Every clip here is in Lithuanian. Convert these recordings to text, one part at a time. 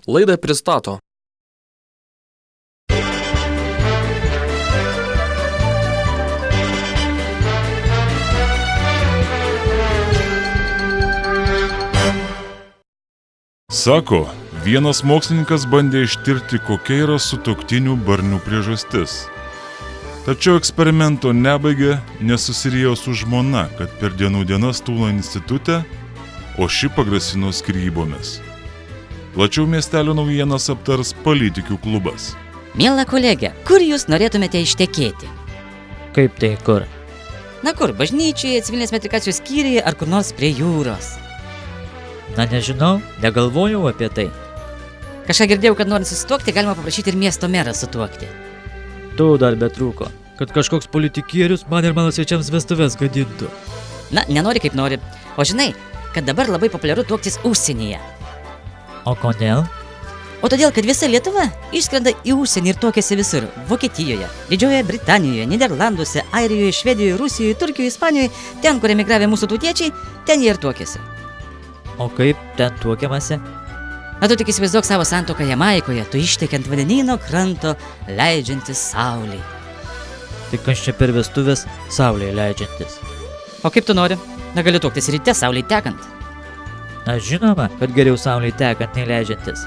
Laidą pristato Sako, vienas mokslininkas bandė ištirti, kokia yra sutuoktinių barnių priežastis. Tačiau eksperimento nebaigė, nes susiriejo su žmona, kad per dienų dienas tūlo institute, o ši pagrasino skrybomis. Plačiau miestelio naujienas aptars Politikių klubas. Miela kolegė, kur jūs norėtumėte ištekėti? Kaip tai kur? Na kur, bažnyčioje, civilinės metrikacijos skyriuje ar kur nors prie jūros? Na nežinau, negalvojau apie tai. Kažką girdėjau, kad norint susituokti, galima paprašyti ir miesto merą sutuokti. Tu dar betrūko, kad kažkoks politikierius man ir mano svečiams vestuves gadintų. Na, nenori kaip nori. O žinai, kad dabar labai populiaru tuoktis užsienyje. O kodėl? O todėl, kad visa Lietuva išskrenda į užsienį ir tuokiasi visur. Vokietijoje, Didžiojoje Britanijoje, Niderlanduose, Airijoje, Švedijoje, Rusijoje, Turkijoje, Ispanijoje. Ten, kur emigravę mūsų tautiečiai, ten jie ir tuokiasi. O kaip ten tuokiamasi? Na, tu tik įsivaizduok savo santuoką Jamaikoje, tu išteki ant vandenyno kranto, leidžiantis saulei. Tai kas čia per vestuvės saulėje leidžiantis? O kaip tu nori? Negali tuoktis ryte saulei tekant. Na žinoma, kad geriau saulėje tekant nei leidžiantis.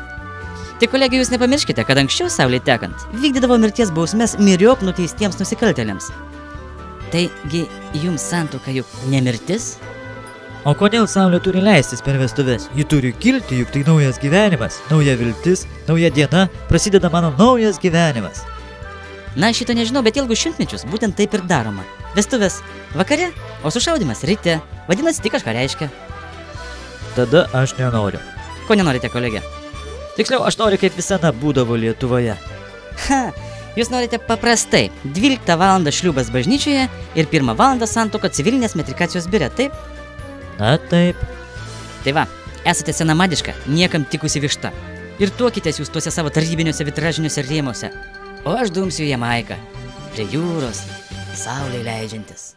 Tik kolegė, jūs nepamirškite, kad anksčiau saulei tekant vykdydavo mirties bausmes myriop nuteistiems nusikaltėliams. Taigi, jums santuoka juk ne mirtis? O kodėl saulė turi leistis per vestuves? Ji turi kilti, juk tai naujas gyvenimas, nauja viltis, nauja diena, prasideda mano naujas gyvenimas. Na, šito nežinau, bet ilgus šimtmečius būtent taip ir daroma. Vestuvės vakare, o sušaudymas ryte. Vadinasi, tik kažką reiškia. Tada aš nenoriu. Ko nenorite, kolegė? Tiksliau, aš noriu, kaip visada būdavo Lietuvoje. Ha, jūs norite paprastai. 12 val. Šliūbas bažnyčioje ir 1 val. Santuoka civilinės metrikacijos biure, taip? Na taip. Tai va, esate senamadiška, niekam tikusi višta. Ir tuokitės jūs tuose savo tarybiniuose vitražiniuose rėmuose. O aš dumsiu į Jamaiką, prie jūros, saulei leidžiantis.